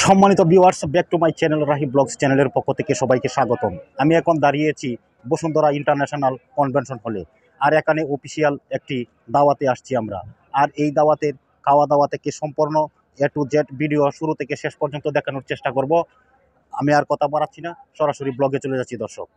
সম্মানিত viewers, back to my channel Rahi blogs চ্যানেলের পক্ষ থেকে সবাইকে স্বাগতম। আমি এখন দাঁড়িয়েছি বসুন্ধরা ইন্টারন্যাশনাল কনভেনশন হলে। আর এখানে অফিসিয়াল একটি দাওয়াতে আসছি আমরা। আর এই দাওয়াতের খাওয়া দাওয়া থেকে সম্পূর্ণ এ টু জেড ভিডিও শুরু থেকে শেষ পর্যন্ত দেখানোর চেষ্টা করব। আমি আর কথা বাড়াচ্ছি না, সরাসরি ব্লগে চলে যাচ্ছি দর্শক।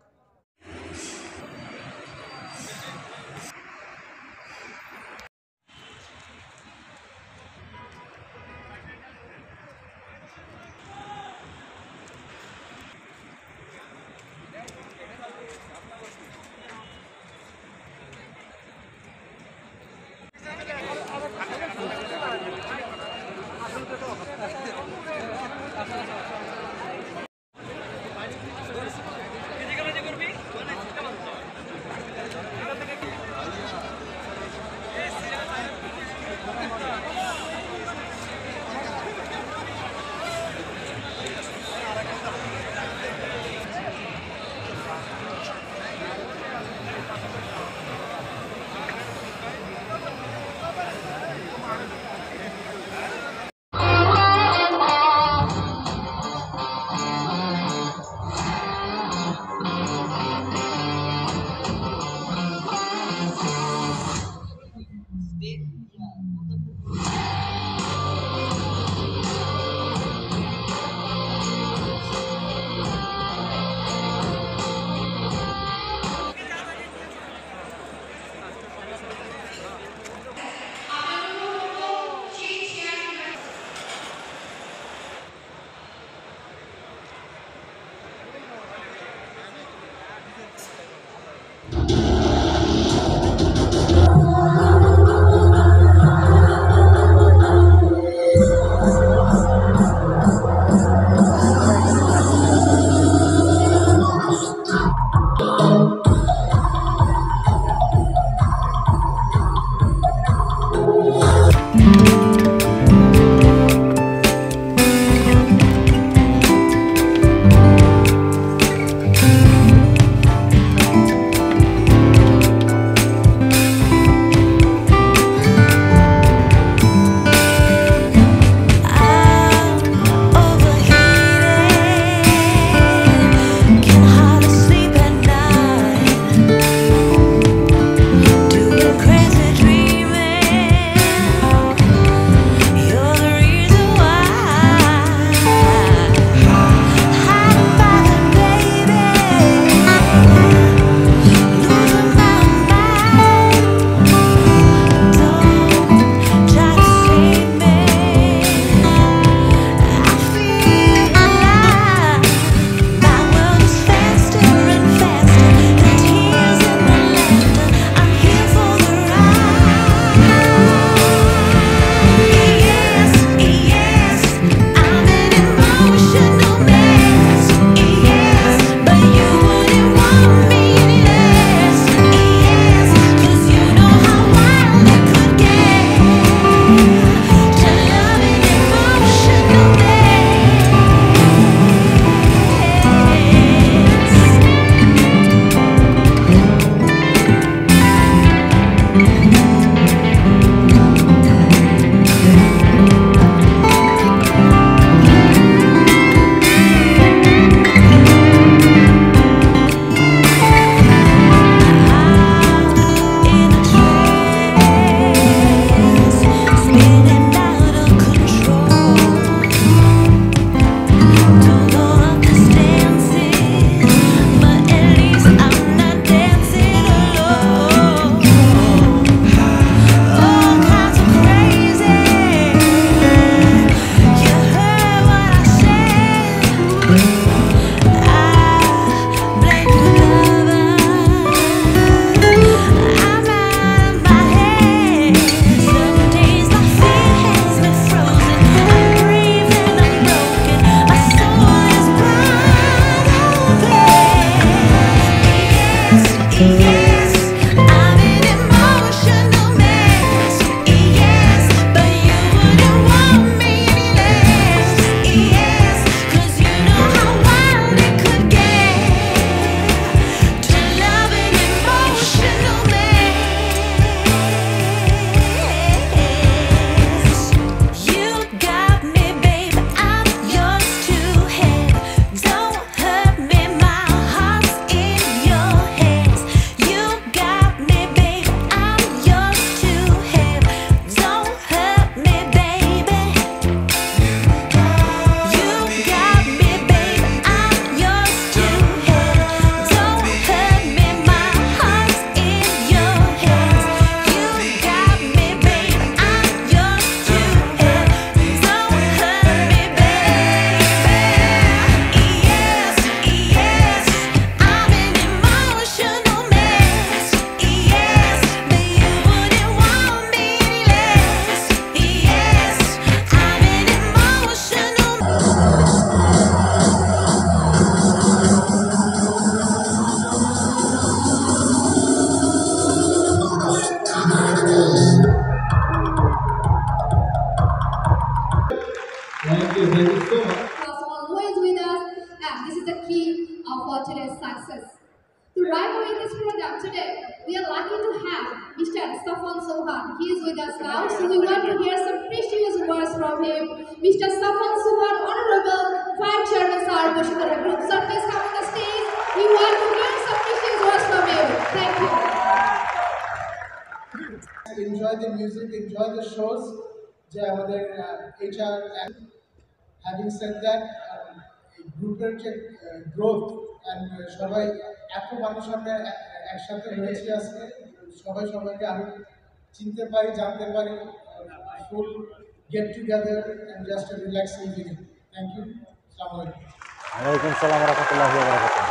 Safwan Suhan. He is with us now, so we want to hear some precious words from him. Mr. Safwan Suhan, Honorable Vice Chairman Sir, Boshundara Group. Sir, please come on the stage. We want to hear some precious words from you. Thank you. Enjoy the music, enjoy the shows. যে আমাদের HR having said that গ্রুপের যে growth and সবাই এত মানুষ আমরা একসাথে হয়েছি আজকে সবাই সবাইকে আরো চিনতে পারি জানতে পারি full get together and just relax evening thank you আসসালামু আলাইকুম ওয়ালাইকুম আসসালাম ওয়া রাহমাতুল্লাহি ওয়া বারাকাতুহু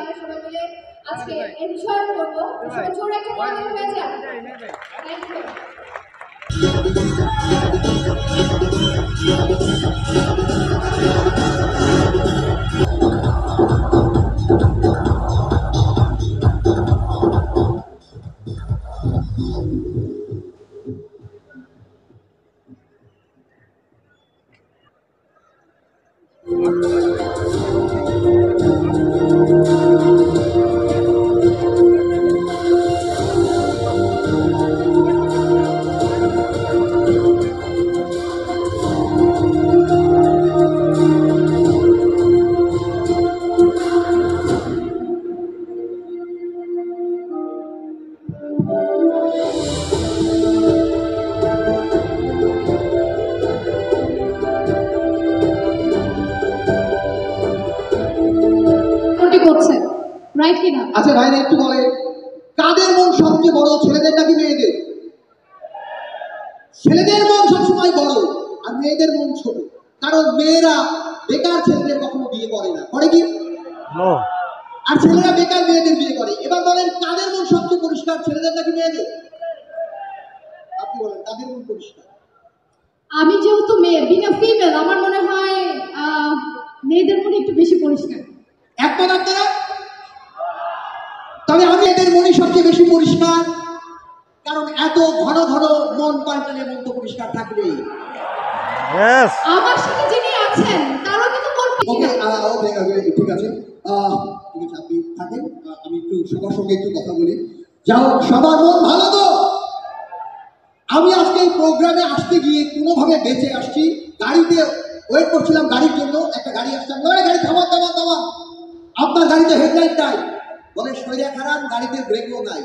আমরা সবাই মিলে আজকে এনজয় করব সবাই জোরে একটা করে হয়ে যাক থ্যাংক ইউ করছে রাইট কিনা আচ্ছা ভাইরা একটু বলে কাদের মন সবচেয়ে বড় ছেলেদের নাকি মেয়েদের ছেলেদের মন সবসময় বড় আর মেয়েদের মন ছোট কারণ মেয়েরা বেকার ছেলেদের কখনো বিয়ে করে না করে কি আর ছেলেরা বেকার মেয়েদের বিয়ে করে এবার বলেন কাদের মন সবচেয়ে পরিষ্কার ছেলেদের নাকি মেয়েদের আপনি বলেন কাদের মন পরিষ্কার আমি যেহেতু মেয়ে বিনা ফিমেল আমার মনে হয় মেয়েদের মনে একটু বেশি পরিষ্কার একবার আপনারা তবে আমি এদের মনই সবচেয়ে বেশি পরিষ্কার কারণ এত ঘন ঘন মন পাল্টালে মন তো পরিষ্কার থাকবে আমার সাথে যিনি আছেন তারও কিন্তু মন ওকে ঠিক আছে আপনি থাকেন আমি একটু সবার সঙ্গে একটু কথা বলি যাও সবার মন ভালো তো আমি আজকে এই প্রোগ্রামে আসতে গিয়ে কোনোভাবে বেঁচে আসছি গাড়িতে ওয়েট করছিলাম গাড়ির জন্য একটা গাড়ি আসছিলাম গাড়ি থামান থামান থামান আপনার গাড়িতে হেডলাইট নাই বলে শরীরে খারাপ গাড়িতে ব্রেকও নাই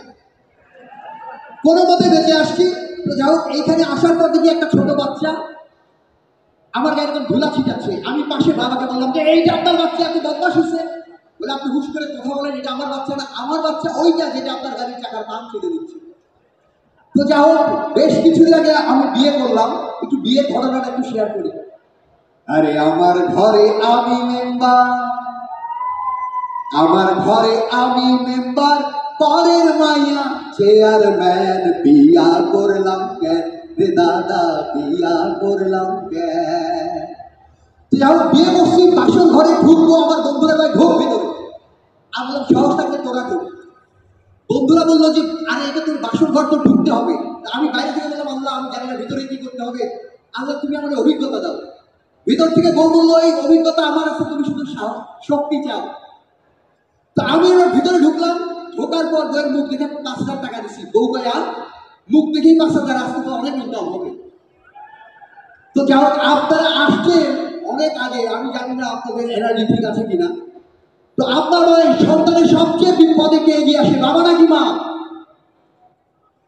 কোনো মতে বেঁচে আসছি তো যাই হোক এইখানে আসার পর দেখি একটা ছোট বাচ্চা আমার গাড়ি একদম ধুলা ছিটাচ্ছে আমি পাশে বাবাকে বললাম যে এই যে আপনার বাচ্চা এত বদমাশ হচ্ছে বলে আপনি হুশ করে কথা বলেন এটা আমার বাচ্চা না আমার বাচ্চা ওইটা যেটা আপনার গাড়ির চাকার পাম ছেড়ে দিচ্ছে তো যাই হোক বেশ কিছুদিন আগে আমি বিয়ে করলাম একটু বিয়ের ঘটনাটা একটু শেয়ার করি আরে আমার ঘরে আমি মেম্বার আমার ঘরে আমি মেম্বার পরের মাইয়া চেয়ারম্যান বিয়া করলাম কেন রে দাদা বিয়া করলাম কেন যাও বিয়ে বসছি বাসন ঘরে ঢুকবো আমার বন্ধুরা ভাই ঢোক ভিতরে আমি বললাম সাহস থাকলে তোরা ঢুক বন্ধুরা বললো যে আরে এটা তোর বাসন ঘর তো ঢুকতে হবে আমি বাইরে থেকে বললাম আল্লাহ আমি জানি না ভিতরে কি করতে হবে আল্লাহ তুমি আমাকে অভিজ্ঞতা দাও ভিতর থেকে বউ বললো এই অভিজ্ঞতা আমার আছে তুমি শুধু শক্তি চাও তো আমি এবার ভিতরে ঢুকলাম ঢোকার পর বউয়ের মুখ দেখে 5,000 টাকা দিচ্ছি বউ কয়া মুখ দেখেই 5,000 আসতে তো অনেক ইনকাম হবে তো যাই হোক আপনারা আসছেন অনেক আগে আমি জানি না আপনাদের এনার্জি ঠিক আছে কিনা তো আপনার সন্তানের সবচেয়ে বিপদে কে এগিয়ে আসে বাবা নাকি মা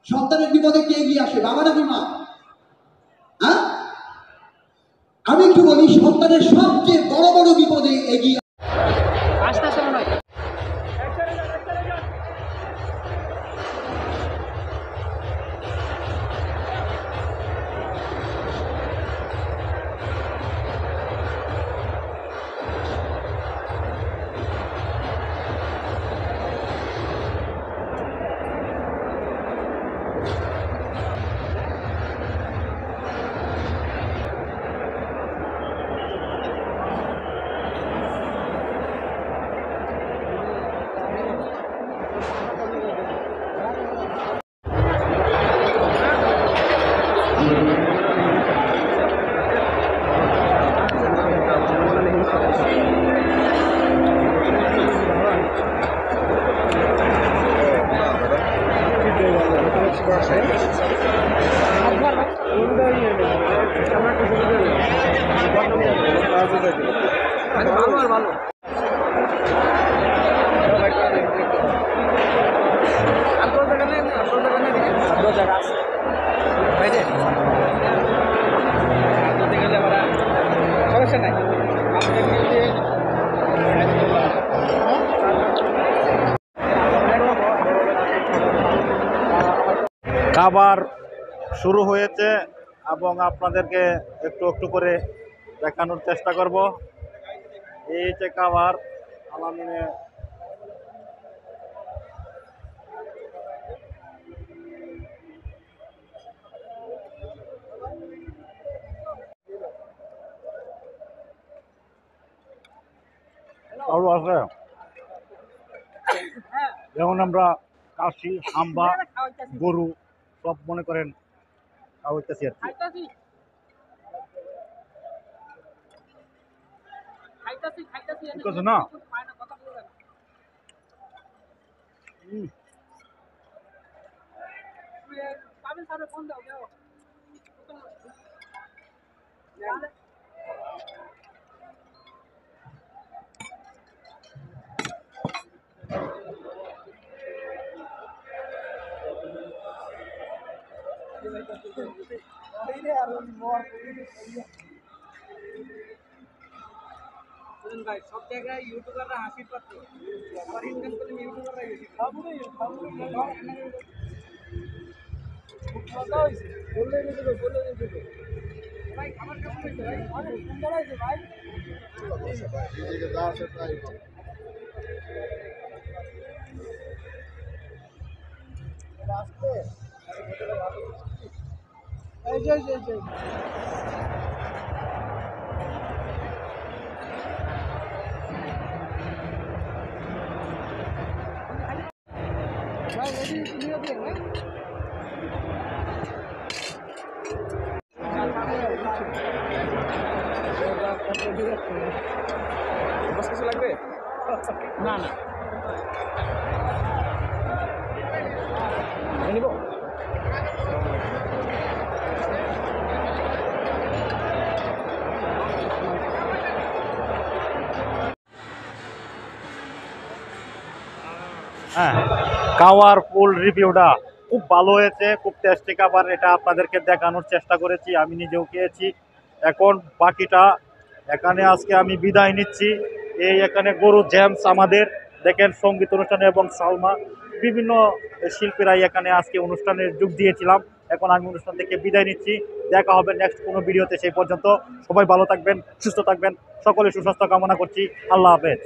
সন্তানের বিপদে কে এগিয়ে আসে বাবা নাকি মা হ্যাঁ আমি একটু বলি সন্তানের সবচেয়ে বড় বড় বিপদে এগিয়ে খাবার শুরু হয়েছে এবং আপনাদেরকে একটু একটু করে দেখানোর চেষ্টা করব। এই যে খাবার আলামিনে আরো আছে, যেমন আমরা কাশি, হাম্বা, গরু সব মনে করেন খাওয়াইতেছি আর কি। ঠিক আছে না? হুম। ভাই সব জায়গায় ইউটিউবাররা হাসির পাত্র, আবার ইনকাম করলে ইউটিউবাররা বেশি ভাই। খাবার কেমন হয়েছে ভাই? অনেক সুন্দর হয়েছে ভাই। এই যে ভাই রেডি নিয়ে দিয়ে ভাই। কিছু লাগবে না না নিব। হ্যাঁ, খাওয়ার ফুল রিভিউটা খুব ভালো হয়েছে, খুব টেস্টি খাবার। এটা আপনাদেরকে দেখানোর চেষ্টা করেছি, আমি নিজেও খেয়েছি। এখন বাকিটা এখানে আজকে আমি বিদায় নিচ্ছি। এই এখানে গরু জেমস আমাদের দেখেন সঙ্গীত অনুষ্ঠানে এবং সালমা বিভিন্ন শিল্পীরাই এখানে আজকে অনুষ্ঠানে যোগ দিয়েছিলাম। এখন আমি অনুষ্ঠান থেকে বিদায় নিচ্ছি। দেখা হবে নেক্সট কোনো ভিডিওতে। সেই পর্যন্ত সবাই ভালো থাকবেন, সুস্থ থাকবেন, সকলে সুস্বাস্থ্য কামনা করছি। আল্লাহ হাফেজ।